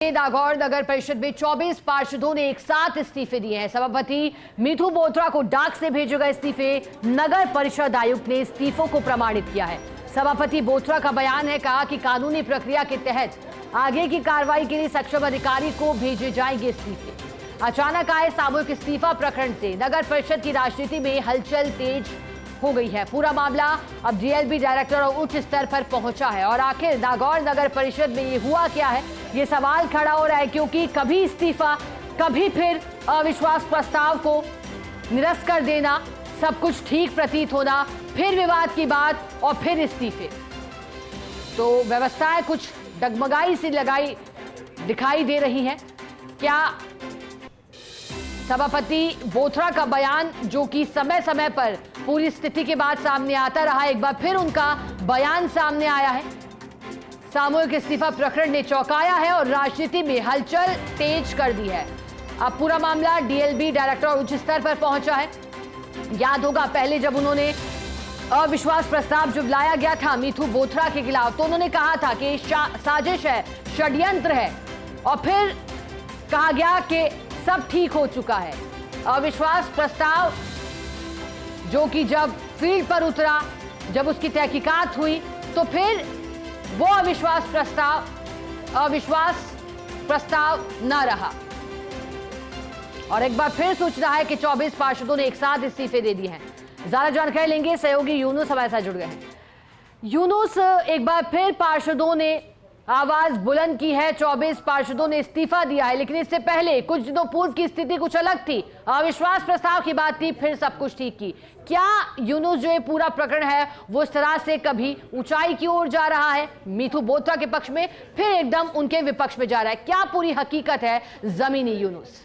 नागौर नगर परिषद में 24 पार्षदों ने एक साथ इस्तीफे दिए हैं। सभापति मिथु बोत्रा को डाक से भेजे गए इस्तीफे नगर परिषद आयुक्त ने इस्तीफों को प्रमाणित किया है। सभापति बोत्रा का बयान है, कहा कि कानूनी प्रक्रिया के तहत आगे की कार्रवाई के लिए सक्षम अधिकारी को भेजे जाएंगे इस्तीफे। अचानक आए सामूहिक इस्तीफा प्रकरण से नगर परिषद की राजनीति में हलचल तेज हो गई है। पूरा मामला अब डीएलबी डायरेक्टर और उच्च स्तर पर पहुंचा है और आखिर नागौर नगर परिषद में ये हुआ क्या है, ये सवाल खड़ा हो रहा है, क्योंकि कभी इस्तीफा, कभी फिर अविश्वास प्रस्ताव को निरस्त कर देना, सब कुछ ठीक प्रतीत होना, फिर विवाद की बात और फिर इस्तीफे। तो व्यवस्थाएं कुछ डगमगाई सी लगाई दिखाई दे रही हैं। क्या सभापति बोत्रा का बयान, जो कि समय समय पर पूरी स्थिति के बाद सामने आता रहा, एक बार फिर उनका बयान सामने आया है। सामूहिक इस्तीफा प्रकरण ने चौंकाया है और राजनीति में हलचल तेज कर दी है। अब पूरा मामला डीएलबी डायरेक्टर और उच्च स्तर पर पहुंचा है। याद होगा, पहले जब उन्होंने अविश्वास प्रस्ताव जब लाया गया था मिथु बोत्रा के खिलाफ, तो उन्होंने कहा था कि साजिश है, षड्यंत्र है, और फिर कहा गया कि सब ठीक हो चुका है। अविश्वास प्रस्ताव जो कि जब फील्ड पर उतरा, जब उसकी तहकीकात हुई, तो फिर वो अविश्वास प्रस्ताव न रहा। और एक बार फिर सूचना है कि 24 पार्षदों ने एक साथ इस्तीफे दे दिए हैं। ज्यादा जानकारी लेंगे, सहयोगी यूनुस हमारे साथ जुड़ गए हैं। यूनुस, एक बार फिर पार्षदों ने आवाज बुलंद की है, 24 पार्षदों ने इस्तीफा दिया है, लेकिन इससे पहले कुछ दिनों पूर्व की स्थिति कुछ अलग थी। अविश्वास प्रस्ताव की बात थी, फिर सब कुछ ठीक की। क्या यूनुस, जो ये पूरा प्रकरण है वो इस तरह से कभी ऊंचाई की ओर जा रहा है मिथु बोत्रा के पक्ष में, फिर एकदम उनके विपक्ष में जा रहा है? क्या पूरी हकीकत है जमीनी, यूनुस?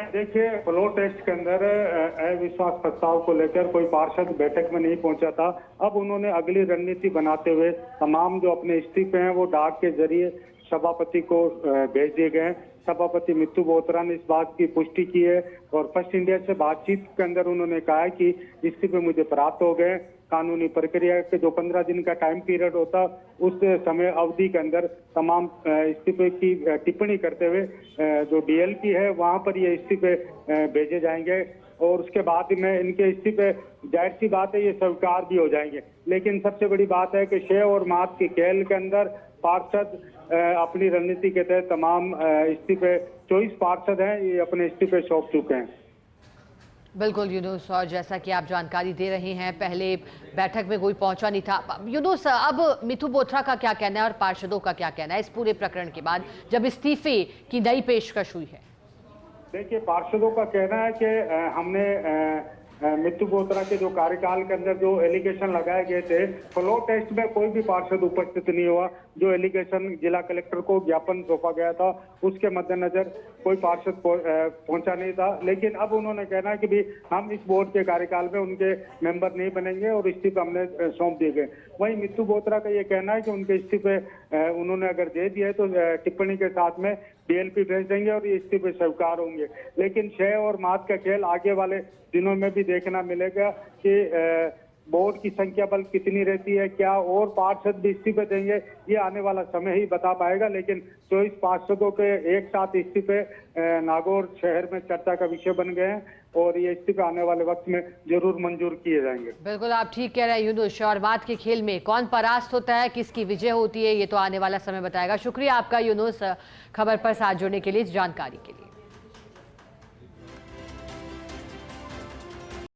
देखिए, फ्लो टेस्ट के अंदर अविश्वास प्रस्ताव को लेकर कोई पार्षद बैठक में नहीं पहुंचा था। अब उन्होंने अगली रणनीति बनाते हुए तमाम जो अपने इस्तीफे हैं वो डाक के जरिए सभापति को भेज दिए गए। सभापति मिथु बोत्रा ने इस बात की पुष्टि की है और फर्स्ट इंडिया से बातचीत के अंदर उन्होंने कहा है कि इस्तीफे मुझे प्राप्त हो गए। कानूनी प्रक्रिया के जो 15 दिन का टाइम पीरियड होता, उस समय अवधि के अंदर तमाम इस्तीफे की टिप्पणी करते हुए जो डीएलपी है वहां पर ये इस्तीफे भेजे जाएंगे और उसके बाद में इनके इस्तीफे, जाहिर सी बात है, ये स्वीकार भी हो जाएंगे। लेकिन सबसे बड़ी बात है कि शे और मात के खेल के अंदर पार्षद अपनी रणनीति के तहत तमाम इस्तीफे, 24 पार्षद हैं, ये अपने इस्तीफे सौंप चुके हैं। बिल्कुल यूनुस, और जैसा कि आप जानकारी दे रहे हैं, पहले बैठक में कोई पहुंचा नहीं था। यूनुस, अब मिथु बोत्रा का क्या कहना है और पार्षदों का क्या कहना है इस पूरे प्रकरण के बाद, जब इस्तीफे की नई पेशकश हुई है? देखिए, पार्षदों का कहना है कि हमने मिथु बोत्रा के जो कार्यकाल के अंदर जो एलिगेशन लगाए गए थे, फ्लो टेस्ट में कोई भी पार्षद उपस्थित नहीं हुआ। जो एलिगेशन जिला कलेक्टर को ज्ञापन सौंपा गया था, उसके मद्देनजर कोई पार्षद पहुंचा नहीं था। लेकिन अब उन्होंने कहना है कि भी हम इस बोर्ड के कार्यकाल में उनके मेंबर नहीं बनेंगे और इस्तीफे हमने सौंप दिए गए। वहीं मिथु बोत्रा का ये कहना है कि उनके इस्तीफे उन्होंने अगर दे दिए तो टिप्पणी के साथ में डीएलपी भेज देंगे और ये इस्तीफे स्वीकार होंगे। लेकिन शय और मात का खेल आगे वाले दिनों में भी देखना मिलेगा कि बोर्ड की संख्या बल कितनी रहती है, क्या और पार्षद भी इस्तीफे देंगे, ये आने वाला समय ही बता पाएगा। लेकिन 24 पार्षदों के एक साथ इस्तीफे नागौर शहर में चर्चा का विषय बन गए हैं और ये इस्तीफे आने वाले वक्त में जरूर मंजूर किए जाएंगे। बिल्कुल, आप ठीक कह रहे हैं यूनुस। और बात के खेल में कौन परास्त होता है, किसकी विजय होती है, ये तो आने वाला समय बताएगा। शुक्रिया आपका यूनुस, खबर पर साथ जुड़ने के लिए, इस जानकारी के लिए।